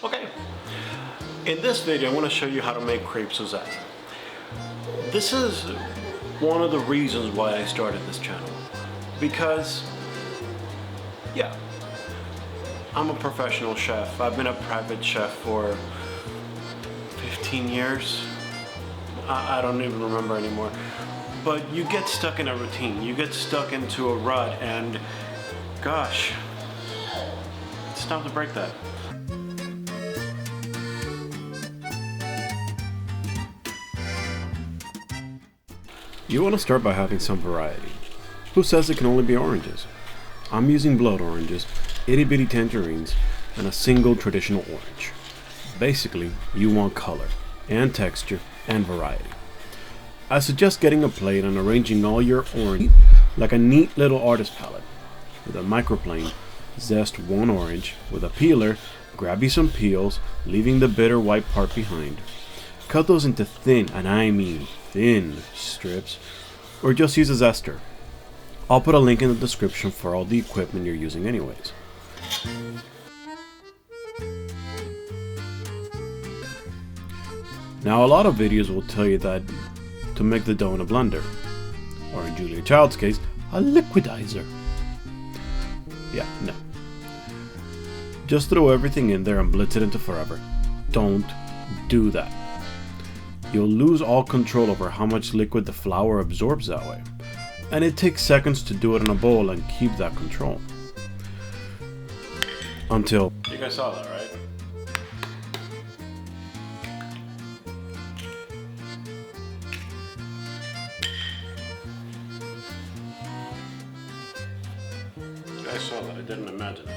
Okay, in this video I want to show you how to make Crepes Suzette. This is one of the reasons why I started this channel, because yeah, I'm a professional chef. I've been a private chef for 15 years. I don't even remember anymore. But you get stuck in a routine, you get stuck into a rut, and gosh, it's time to break that. You want to start by having some variety. Who says it can only be oranges? I'm using blood oranges, itty bitty tangerines, and a single traditional orange. Basically, you want color, and texture, and variety. I suggest getting a plate and arranging all your orange like a neat little artist palette. With a microplane, zest one orange. With a peeler, grab you some peels, leaving the bitter white part behind. Cut those into thin, and I mean thin, strips, or just use a zester. I'll put a link in the description for all the equipment you're using anyways. Now a lot of videos will tell you that to make the dough in a blender, or in Julia Child's case, a liquidizer. Yeah, no. Just throw everything in there and blitz it into forever. Don't do that. You'll lose all control over how much liquid the flour absorbs that way. And it takes seconds to do it in a bowl and keep that control. Until... You guys saw that, right? You guys saw that, I didn't imagine it.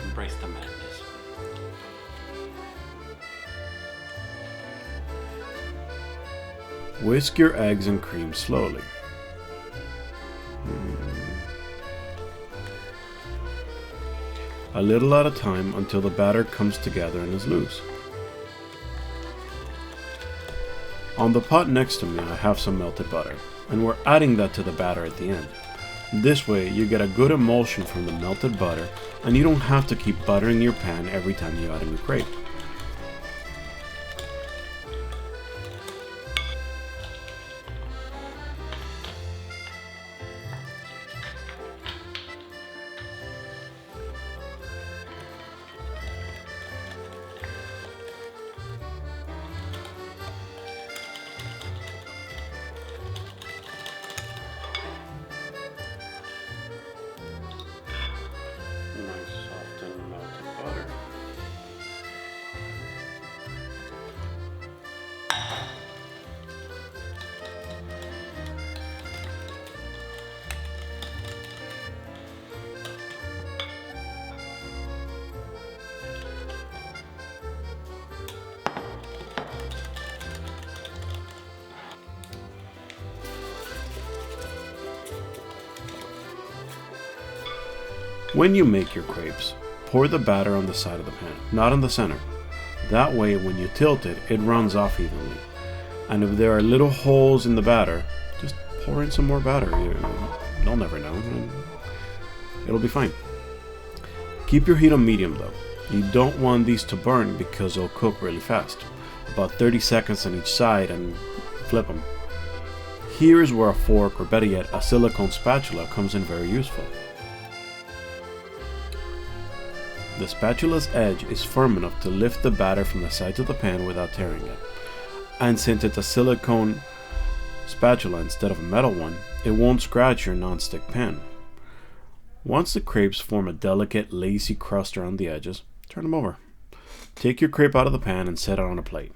Embrace the madness. Whisk your eggs and cream slowly. A little at a time until the batter comes together and is loose. On the pot next to me I have some melted butter, and we're adding that to the batter at the end. This way you get a good emulsion from the melted butter, and you don't have to keep buttering your pan every time you add a new crepe. When you make your crepes, pour the batter on the side of the pan, not in the center. That way when you tilt it, it runs off evenly. And if there are little holes in the batter, just pour in some more batter. You'll never know. It'll be fine. Keep your heat on medium though. You don't want these to burn because they'll cook really fast. About 30 seconds on each side and flip them. Here is where a fork, or better yet, a silicone spatula comes in very useful. The spatula's edge is firm enough to lift the batter from the sides of the pan without tearing it. And since it's a silicone spatula instead of a metal one, it won't scratch your non-stick pan. Once the crepes form a delicate, lacy crust around the edges, turn them over. Take your crepe out of the pan and set it on a plate.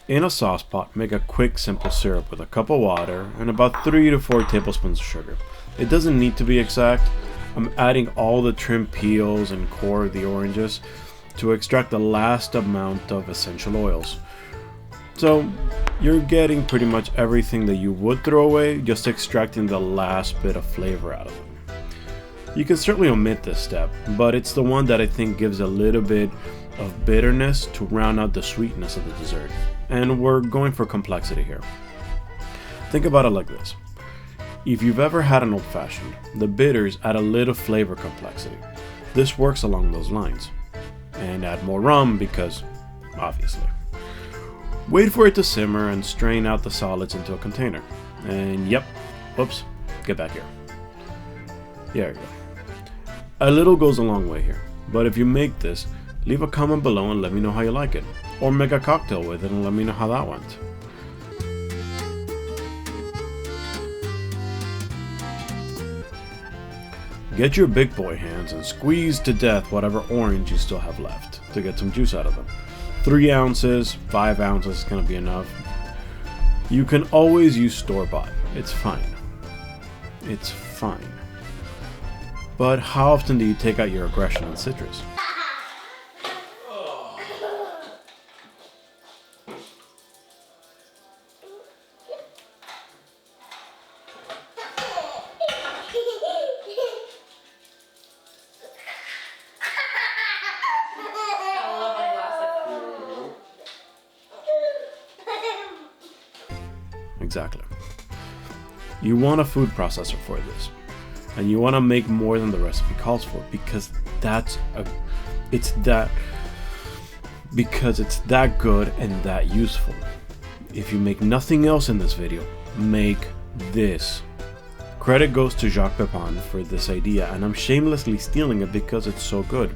In a sauce pot, make a quick simple syrup with a cup of water and about 3 to 4 tablespoons of sugar. It doesn't need to be exact. I'm adding all the trim peels and core of the oranges to extract the last amount of essential oils. So you're getting pretty much everything that you would throw away, just extracting the last bit of flavor out of them. You can certainly omit this step, but it's the one that I think gives a little bit of bitterness to round out the sweetness of the dessert. And we're going for complexity here. Think about it like this. If you've ever had an old-fashioned, the bitters add a little flavor complexity. This works along those lines. And add more rum because, obviously. Wait for it to simmer and strain out the solids into a container. And yep, whoops, get back here. There you go. A little goes a long way here, but if you make this, leave a comment below and let me know how you like it. Or make a cocktail with it and let me know how that went. Get your big boy hands and squeeze to death whatever orange you still have left to get some juice out of them. 3 ounces, 5 ounces is going to be enough. You can always use store-bought. It's fine. It's fine. But how often do you take out your aggression on citrus? Exactly. You want a food processor for this, and you want to make more than the recipe calls for because it's that good and that useful. If you make nothing else in this video, make this. Credit goes to Jacques Pepin for this idea, and I'm shamelessly stealing it because it's so good.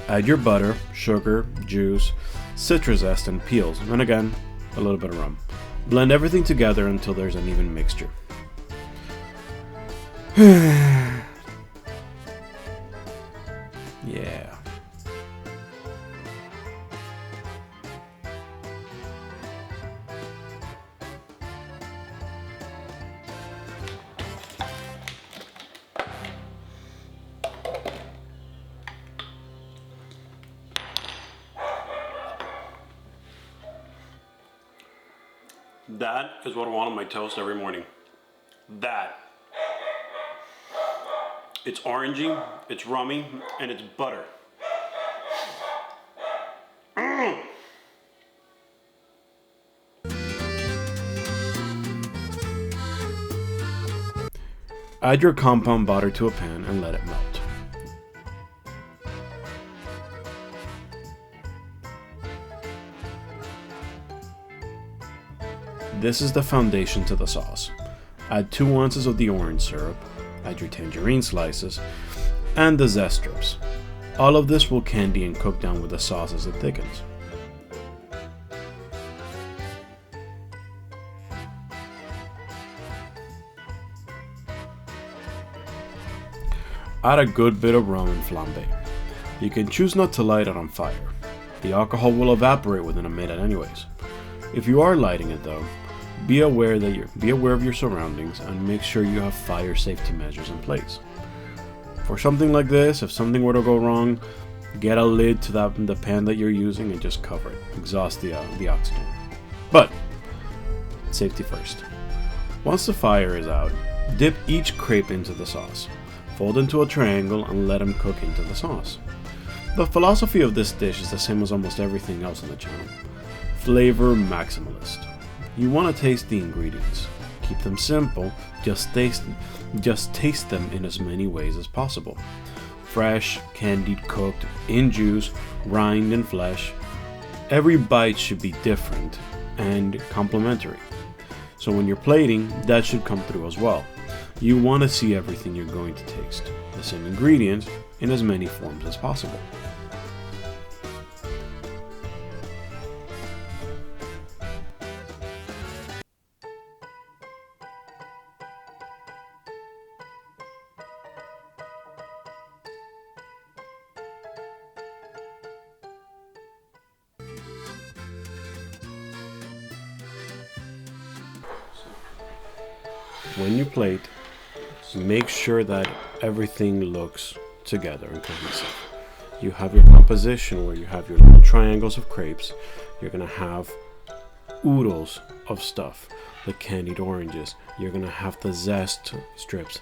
Add your butter, sugar, juice, citrus zest, and peels, and again, a little bit of rum. Blend everything together until there's an even mixture. Yeah. That is what I want on my toast every morning. That. It's orangey, it's rummy, and it's butter. Add your compound butter to a pan and let it melt. This is the foundation to the sauce. Add 2 ounces of the orange syrup, add your tangerine slices, and the zest strips. All of this will candy and cook down with the sauce as it thickens. Add a good bit of rum and flambe. You can choose not to light it on fire. The alcohol will evaporate within a minute anyways. If you are lighting it though, be aware of your surroundings and make sure you have fire safety measures in place. For something like this, if something were to go wrong, get a lid to the pan that you're using and just cover it. Exhaust the oxygen. But safety first. Once the fire is out, dip each crepe into the sauce. Fold into a triangle and let them cook into the sauce. The philosophy of this dish is the same as almost everything else on the channel. Flavor maximalist. You want to taste the ingredients. Keep them simple, just taste them in as many ways as possible. Fresh, candied, cooked, in juice, rind and flesh. Every bite should be different and complementary. So when you're plating, that should come through as well. You want to see everything you're going to taste, the same ingredients, in as many forms as possible. When you plate, make sure that everything looks together and cohesive. You have your composition where you have your little triangles of crepes. You're going to have oodles of stuff. The candied oranges, you're gonna have the zest strips,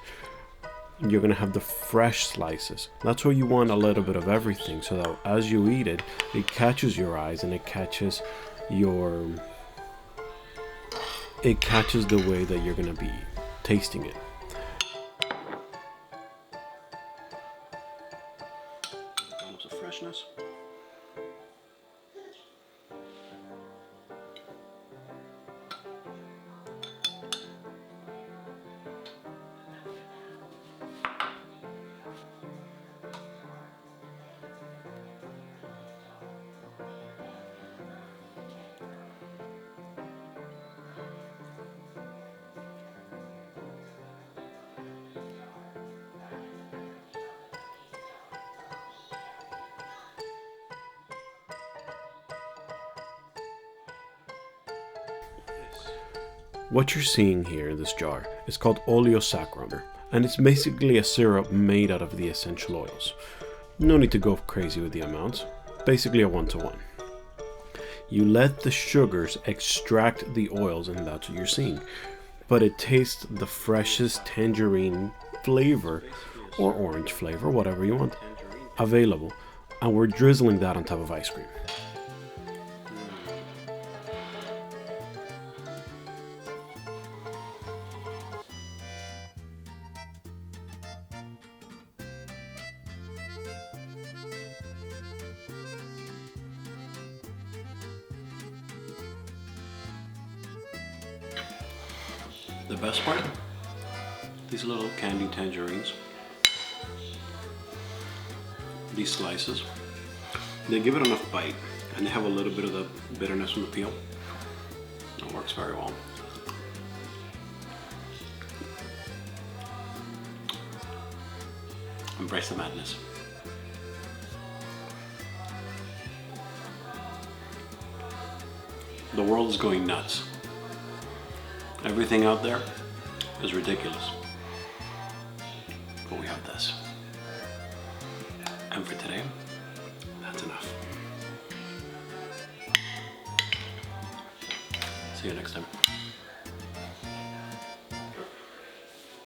you're gonna have the fresh slices. That's why you want a little bit of everything, so that as you eat it, it catches your eyes and it catches the way that you're gonna be tasting it. Balance of freshness. What you're seeing here in this jar is called oleo saccharum, and it's basically a syrup made out of the essential oils. No need to go crazy with the amounts, basically a 1-to-1. You let the sugars extract the oils, and that's what you're seeing. But it tastes the freshest tangerine flavor, or orange flavor, whatever you want, available, and we're drizzling that on top of ice cream. The best part, these little candied tangerines, these slices, they give it enough bite and they have a little bit of the bitterness from the peel. It works very well. Embrace the madness. The world is going nuts. Everything out there is ridiculous. But we have this. And for today, that's enough. See you next time.